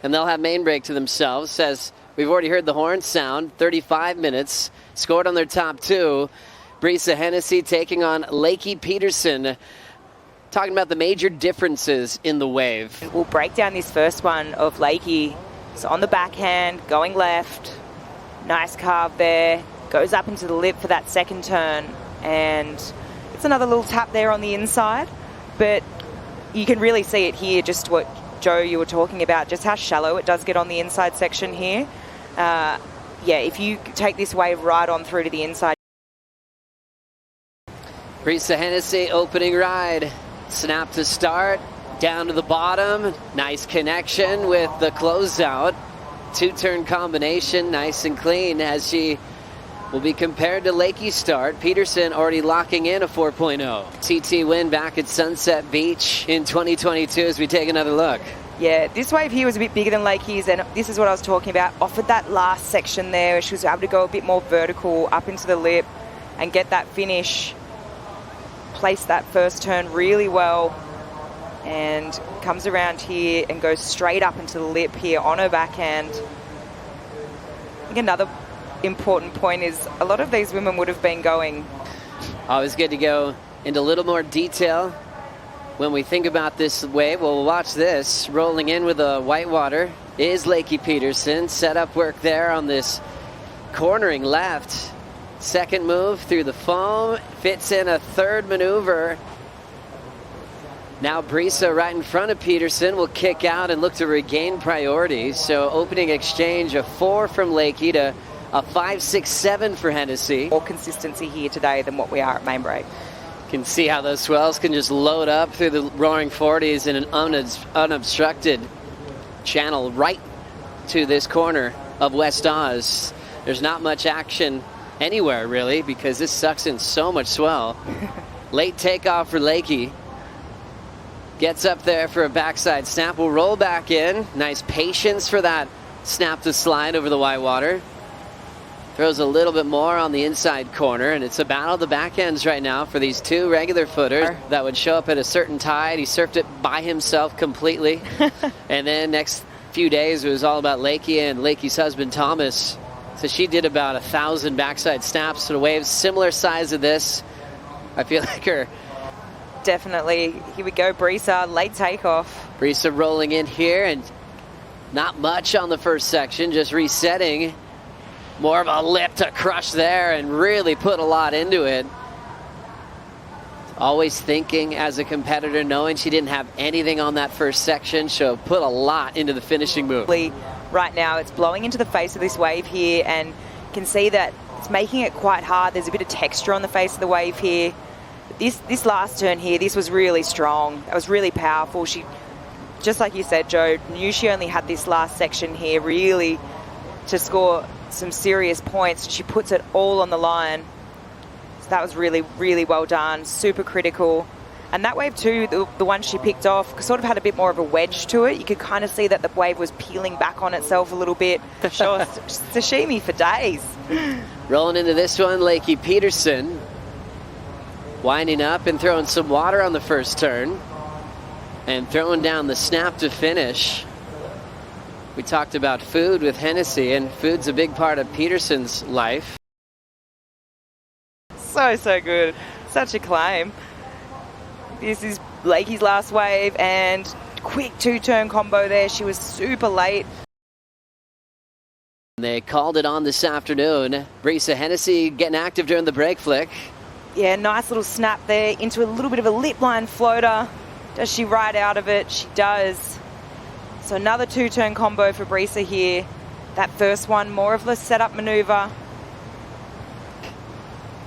and they'll have main break to themselves, as we've already heard the horn sound. 35 minutes, scored on their top two. Brisa Hennessy taking on Lakey Peterson. Talking about the major differences in the wave. We'll break down this first one of Lakey. It's on the backhand, going left. Nice carve there. Goes up into the lip for that second turn. And it's another little tap there on the inside. But you can really see it here, just what, Joe, you were talking about, just how shallow it does get on the inside section here. Yeah, if you take this wave right on through to the inside. Brisa Hennessy opening ride. Snap to start, down to the bottom. Nice connection with the closeout. Two-turn combination, nice and clean, as she will be compared to Lakey's start. Peterson already locking in a 4.0. TT win back at Sunset Beach in 2022 as we take another look. Yeah, this wave here was a bit bigger than Lakey's, and this is what I was talking about. Offered that last section there. She was able to go a bit more vertical up into the lip and get that finish. Placed that first turn really well and comes around here and goes straight up into the lip here on her backhand. I think another important point is a lot of these women would have been going. Always good to go into a little more detail when we think about this wave. Well, we'll watch this. Rolling in with a whitewater is Lakey Peterson. Set up work there on this cornering left. Second move through the foam, fits in a third maneuver. Now Brisa right in front of Peterson will kick out and look to regain priority. So opening exchange, a 4 from Lakey to a 5, 6, 7 for Hennessy. More consistency here today than what we are at main break. Can see how those swells can just load up through the roaring 40s in an unobstructed channel right to this corner of West Oz. There's not much action anywhere really, because this sucks in so much swell. Late takeoff for Lakey. Gets up there for a backside snap. Will roll back in. Nice patience for that snap to slide over the whitewater. Throws a little bit more on the inside corner, and it's a battle of the backends right now for these two regular footers that would show up at a certain tide. He surfed it by himself completely. And then next few days it was all about Lakey and Lakey's husband Thomas. So she did about 1,000 backside snaps to the waves, similar size of this. I feel like her. Definitely. Here we go, Brisa, late takeoff. Brisa rolling in here, and not much on the first section, just resetting. More of a lip to crush there and really put a lot into it. Always thinking as a competitor, knowing she didn't have anything on that first section, she'll put a lot into the finishing move. Right now it's blowing into the face of this wave here, and you can see that it's making it quite hard. There's a bit of texture on the face of the wave here. This last turn here, this was really strong. That was really powerful. She, just like you said, Joe, knew she only had this last section here really to score some serious points. She puts it all on the line. So that was really, really well done. Super critical. And that wave too, the one she picked off, sort of had a bit more of a wedge to it. You could kind of see that the wave was peeling back on itself a little bit. Sure, sashimi for days. Rolling into this one, Lakey Peterson. Winding up and throwing some water on the first turn. And throwing down the snap to finish. We talked about food with Hennessy, and food's a big part of Peterson's life. So good. Such a claim. This is Lakey's last wave, and quick two-turn combo there. She was super late. They called it on this afternoon. Brisa Hennessy getting active during the break flick. Yeah, nice little snap there into a little bit of a lip line floater. Does she ride out of it? She does. So another two-turn combo for Brisa here. That first one, more of a setup maneuver.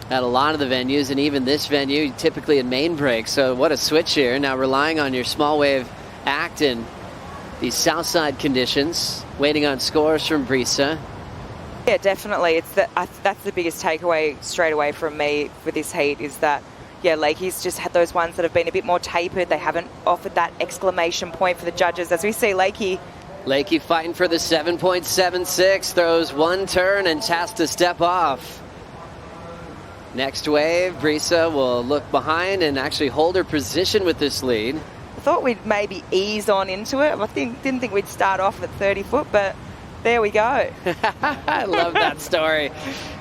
At a lot of the venues, and even this venue, typically in main break. So what a switch here. Now relying on your small wave act in these south side conditions. Waiting on scores from Brisa. Yeah, definitely. That's the biggest takeaway straight away from me for this heat is that, yeah, Lakey's just had those ones that have been a bit more tapered. They haven't offered that exclamation point for the judges. As we see Lakey fighting for the 7.76. Throws one turn and has to step off. Next wave, Brisa will look behind and actually hold her position with this lead. thought we'd maybe ease on into it. Didn't think we'd start off at 30 foot, but there we go. I love that story.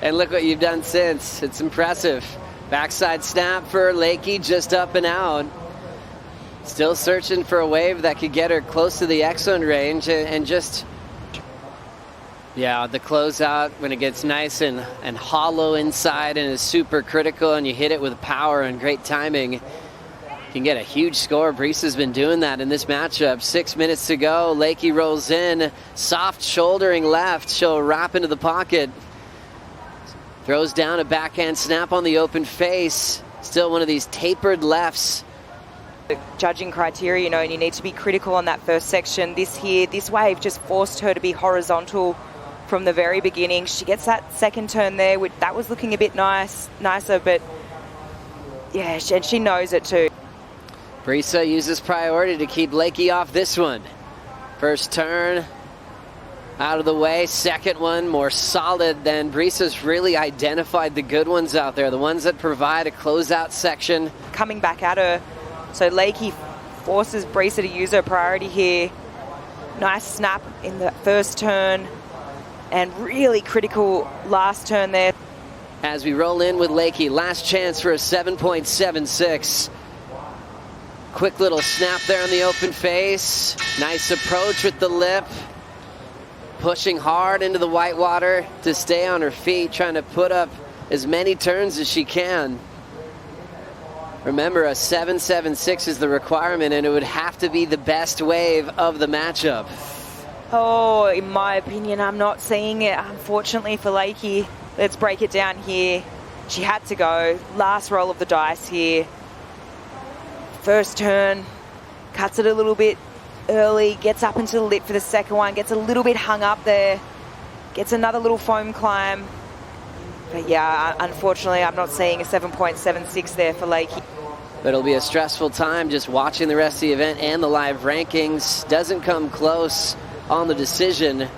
And look what you've done since. It's impressive. Backside snap for Lakey, just up and out. Still searching for a wave that could get her close to the X-zone range, and just, yeah, the closeout when it gets nice and hollow inside and is super critical, and you hit it with power and great timing, can get a huge score. Brisa's been doing that in this matchup. 6 minutes to go. Lakey rolls in, soft shouldering left. She'll wrap into the pocket. Throws down a backhand snap on the open face. Still one of these tapered lefts. Judging criteria, you know, and you need to be critical on that first section. This wave just forced her to be horizontal from the very beginning. She gets that second turn there. That was looking a bit nicer, but yeah, and she knows it too. Brisa uses priority to keep Lakey off this one. First turn out of the way. Second one more solid than Brisa's really identified the good ones out there, the ones that provide a closeout section. Coming back at her. So Lakey forces Brisa to use her priority here. Nice snap in the first turn and really critical last turn there. As we roll in with Lakey, last chance for a 7.76. Quick little snap there on the open face. Nice approach with the lip. Pushing hard into the whitewater to stay on her feet, trying to put up as many turns as she can. Remember, a 7.76 is the requirement, and it would have to be the best wave of the matchup. Oh, in my opinion, I'm not seeing it, unfortunately, for Lakey. Let's break it down here. She had to go. Last roll of the dice here. First turn, cuts it a little bit early, gets up into the lip for the second one, gets a little bit hung up there, gets another little foam climb. But yeah, unfortunately, I'm not seeing a 7.76 there for Lakey. But it'll be a stressful time just watching the rest of the event and the live rankings. Doesn't come close on the decision.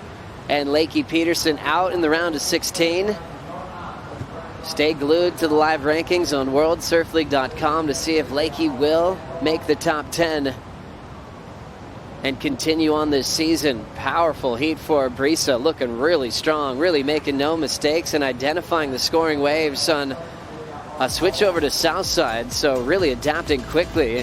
And Lakey Peterson out in the round of 16. Stay glued to the live rankings on worldsurfleague.com to see if Lakey will make the top 10 and continue on this season. Powerful heat for Brisa, looking really strong, really making no mistakes and identifying the scoring waves on a switch over to Southside, so really adapting quickly.